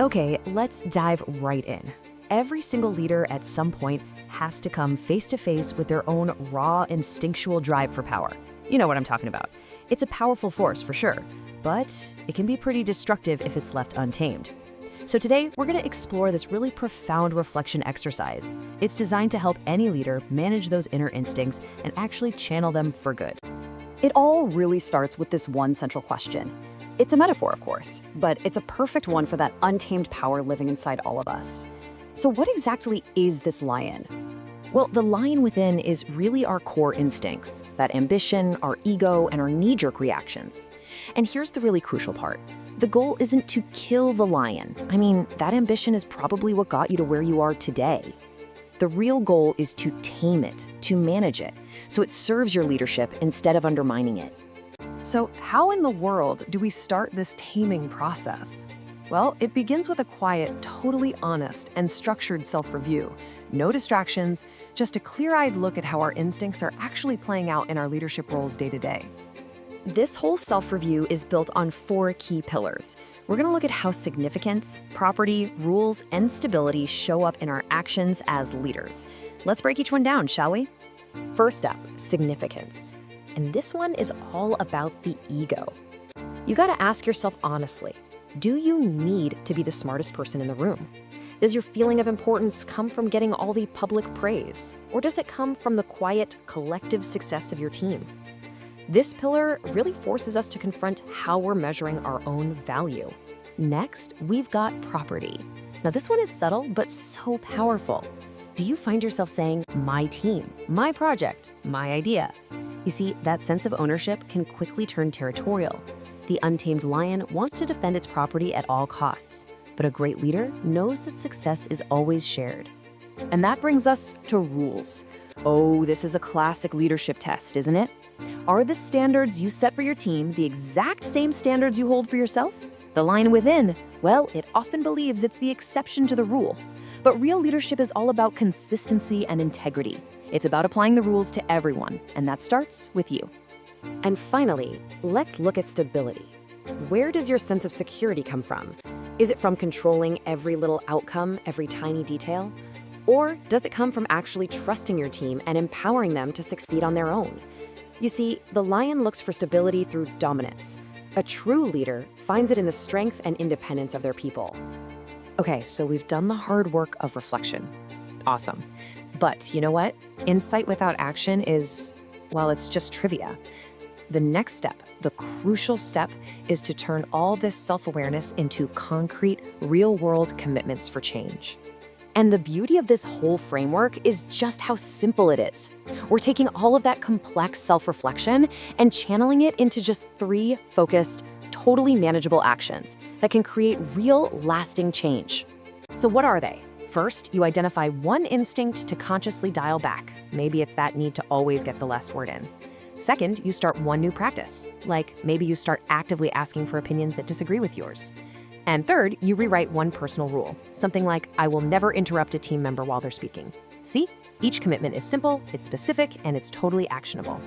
Okay, let's dive right in. Every single leader at some point has to come face to face with their own raw, instinctual drive for power. You know what I'm talking about. It's a powerful force for sure, but it can be pretty destructive if it's left untamed. So today, we're going to explore this really profound reflection exercise. It's designed to help any leader manage those inner instincts and actually channel them for good. It all really starts with this one central question. It's a metaphor, of course, but it's a perfect one for that untamed power living inside all of us. So what exactly is this lion? Well, the lion within is really our core instincts, that ambition, our ego, and our knee-jerk reactions. And here's the really crucial part. The goal isn't to kill the lion. I mean, that ambition is probably what got you to where you are today. The real goal is to tame it, to manage it, so it serves your leadership instead of undermining it. So how in the world do we start this taming process? Well, it begins with a quiet, totally honest, and structured self-review. No distractions, just a clear-eyed look at how our instincts are actually playing out in our leadership roles day to day. This whole self-review is built on 4 key pillars. We're going to look at how significance, property, rules, and stability show up in our actions as leaders. Let's break each one down, shall we? First up, significance. And this one is all about the ego. You gotta ask yourself honestly, do you need to be the smartest person in the room? Does your feeling of importance come from getting all the public praise? Or does it come from the quiet, collective success of your team? This pillar really forces us to confront how we're measuring our own value. Next, we've got property. Now this one is subtle, but so powerful. Do you find yourself saying, my team, my project, my idea? You see, that sense of ownership can quickly turn territorial. The untamed lion wants to defend its property at all costs, but a great leader knows that success is always shared. And that brings us to rules. Oh, this is a classic leadership test, isn't it? Are the standards you set for your team the exact same standards you hold for yourself? The lion within, well, it often believes it's the exception to the rule. But real leadership is all about consistency and integrity. It's about applying the rules to everyone, and that starts with you. And finally, let's look at stability. Where does your sense of security come from? Is it from controlling every little outcome, every tiny detail? Or does it come from actually trusting your team and empowering them to succeed on their own? You see, the lion looks for stability through dominance. A true leader finds it in the strength and independence of their people. Okay, so we've done the hard work of reflection. Awesome. But you know what? Insight without action is, well, it's just trivia. The next step, the crucial step, is to turn all this self-awareness into concrete, real-world commitments for change. And the beauty of this whole framework is just how simple it is. We're taking all of that complex self-reflection and channeling it into just 3 focused, totally manageable actions that can create real, lasting change. So what are they? First, you identify one instinct to consciously dial back. Maybe it's that need to always get the last word in. Second, you start one new practice, like maybe you start actively asking for opinions that disagree with yours. And third, you rewrite one personal rule, something like, I will never interrupt a team member while they're speaking. See? Each commitment is simple, it's specific, and it's totally actionable.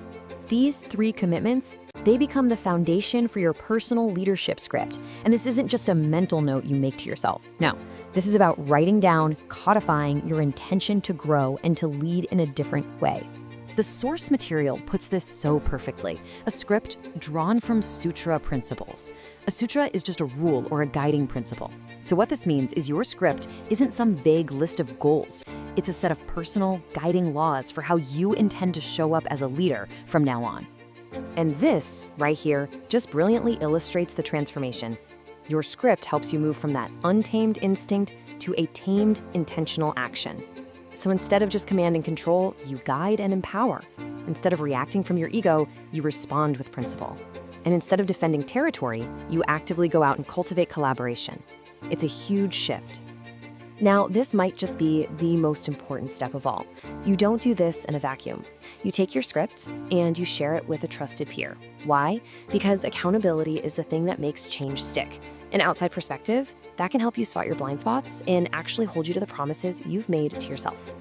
These 3 commitments, they become the foundation for your personal leadership script. And this isn't just a mental note you make to yourself. No, this is about writing down, codifying your intention to grow and to lead in a different way. The source material puts this so perfectly, a script drawn from sutra principles. A sutra is just a rule or a guiding principle. So what this means is your script isn't some vague list of goals. It's a set of personal, guiding laws for how you intend to show up as a leader from now on. And this, right here, just brilliantly illustrates the transformation. Your script helps you move from that untamed instinct to a tamed, intentional action. So instead of just command and control, you guide and empower. Instead of reacting from your ego, you respond with principle. And instead of defending territory, you actively go out and cultivate collaboration. It's a huge shift. Now, this might just be the most important step of all. You don't do this in a vacuum. You take your script and you share it with a trusted peer. Why? Because accountability is the thing that makes change stick. An outside perspective, that can help you spot your blind spots and actually hold you to the promises you've made to yourself.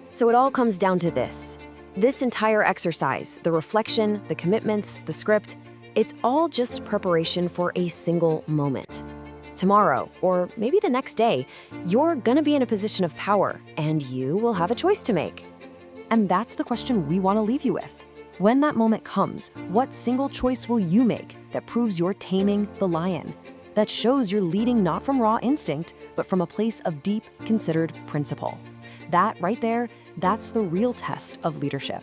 So it all comes down to this. This entire exercise, the reflection, the commitments, the script, it's all just preparation for a single moment. Tomorrow, or maybe the next day, you're gonna be in a position of power, and you will have a choice to make. And that's the question we want to leave you with. When that moment comes, what single choice will you make that proves you're taming the lion? That shows you're leading not from raw instinct, but from a place of deep, considered principle. That right there, that's the real test of leadership.